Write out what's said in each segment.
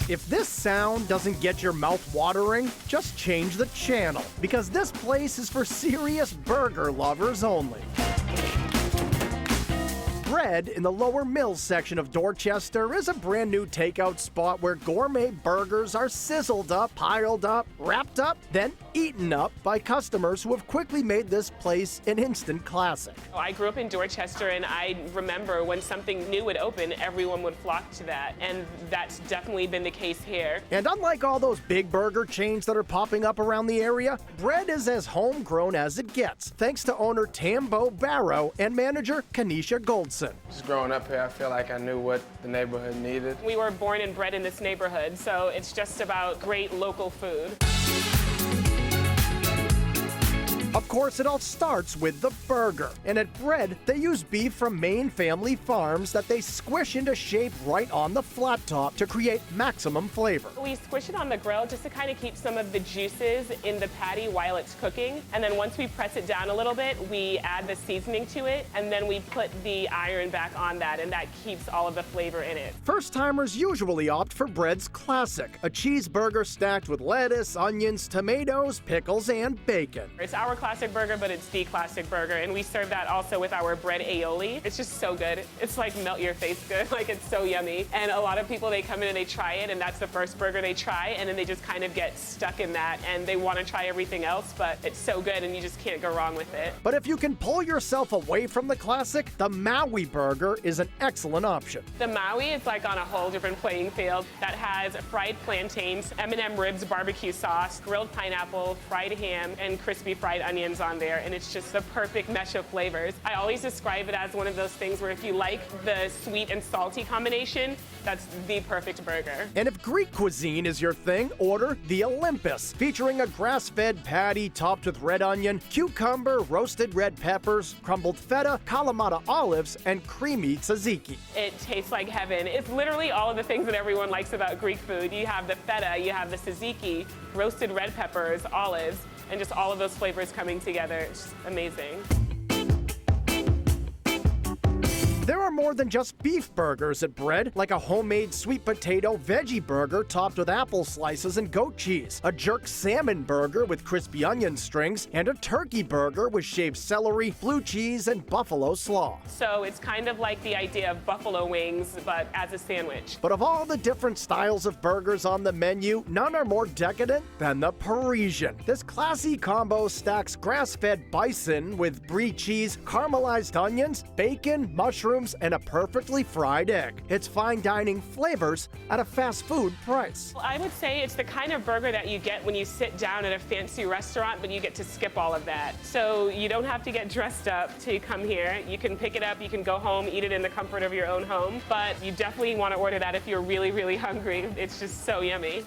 If this sound doesn't get your mouth watering, just change the channel, because this place is for serious burger lovers only. Bred, in the Lower Mills section of Dorchester, is a brand new takeout spot where gourmet burgers are sizzled up, piled up, wrapped up, then eaten up by customers who have quickly made this place an instant classic. I grew up in Dorchester, and I remember when something new would open, everyone would flock to that, and that's definitely been the case here. And unlike all those big burger chains that are popping up around the area, Bred is as homegrown as it gets, thanks to owner Tambo Barrow and manager Kinesha Goldson. Just growing up here, I feel like I knew what the neighborhood needed. We were born and bred in this neighborhood, so it's just about great local food. Of course, it all starts with the burger. And at Bred, they use beef from Maine family farms that they squish into shape right on the flat top to create maximum flavor. We squish it on the grill just to kind of keep some of the juices in the patty while it's cooking. And then once we press it down a little bit, we add the seasoning to it, and then we put the iron back on that, and that keeps all of the flavor in it. First-timers usually opt for Bred's Classic, a cheeseburger stacked with lettuce, onions, tomatoes, pickles, and bacon. It's our classic burger, but it's the classic burger, and we serve that also with our bread aioli. It's just so good. It's like melt your face good. Like, it's so yummy. And a lot of people, they come in and they try it, and that's the first burger they try, and then they just kind of get stuck in that, and they want to try everything else, but it's so good, and you just can't go wrong with it. But if you can pull yourself away from the classic, the Maui burger is an excellent option. The Maui is like on a whole different playing field. That has fried plantains, M&M ribs, barbecue sauce, grilled pineapple, fried ham, and crispy fried onions on there, and it's just the perfect mesh of flavors. I always describe it as one of those things where if you like the sweet and salty combination, that's the perfect burger. And if Greek cuisine is your thing, order the Olympus, featuring a grass-fed patty topped with red onion, cucumber, roasted red peppers, crumbled feta, Kalamata olives, and creamy tzatziki. It tastes like heaven. It's literally all of the things that everyone likes about Greek food. You have the feta, you have the tzatziki, roasted red peppers, olives, and just all of those flavors coming together. It's just amazing. There are more than just beef burgers at Bred, like a homemade sweet potato veggie burger topped with apple slices and goat cheese, a jerk salmon burger with crispy onion strings, and a turkey burger with shaved celery, blue cheese, and buffalo slaw. So it's kind of like the idea of buffalo wings, but as a sandwich. But of all the different styles of burgers on the menu, none are more decadent than the Parisian. This classy combo stacks grass-fed bison with brie cheese, caramelized onions, bacon, mushrooms, and a perfectly fried egg. It's fine dining flavors at a fast food price. Well, I would say it's the kind of burger that you get when you sit down at a fancy restaurant, but you get to skip all of that. So you don't have to get dressed up to come here. You can pick it up, you can go home, eat it in the comfort of your own home, but you definitely want to order that if you're really, really hungry. It's just so yummy.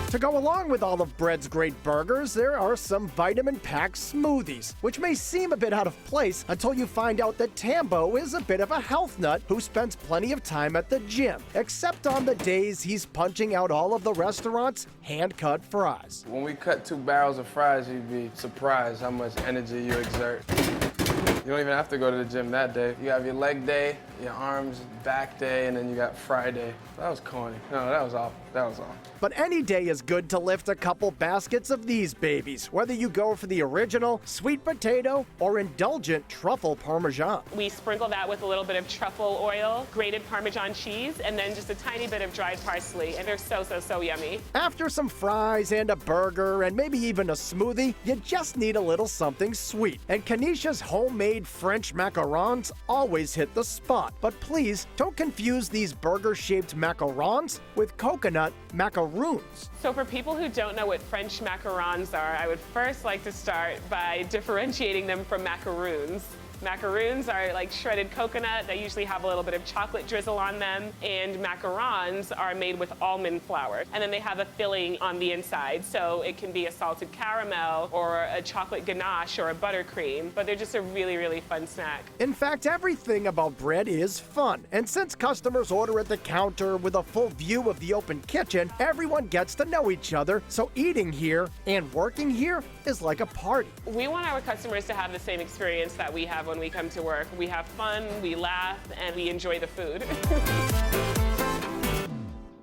To go along with all of Bred's great burgers, there are some vitamin-packed smoothies, which may seem a bit out of place until you find out that Tambo is a bit of a health nut who spends plenty of time at the gym, except on the days he's punching out all of the restaurant's hand-cut fries. When we cut 2 barrels of fries, you'd be surprised how much energy you exert. You don't even have to go to the gym that day. You have your leg day, your arms, back day, and then you got Friday. That was corny. No, that was awful. That was all. But any day is good to lift a couple baskets of these babies, whether you go for the original sweet potato or indulgent truffle parmesan. We sprinkle that with a little bit of truffle oil, grated Parmesan cheese, and then just a tiny bit of dried parsley, and they're so, so, so yummy. After some fries and a burger and maybe even a smoothie, you just need a little something sweet. And Kinesha's homemade French macarons always hit the spot. But please, don't confuse these burger-shaped macarons with coconut macaroons. So for people who don't know what French macarons are, I would first like to start by differentiating them from macaroons. Macaroons are like shredded coconut. They usually have a little bit of chocolate drizzle on them. And macarons are made with almond flour. And then they have a filling on the inside. So it can be a salted caramel or a chocolate ganache or a buttercream. But they're just a really, really fun snack. In fact, everything about Bred is fun. And since customers order at the counter with a full view of the open kitchen, everyone gets to know each other. So eating here and working here is like a party. We want our customers to have the same experience that we have when we come to work. We have fun, we laugh, and we enjoy the food.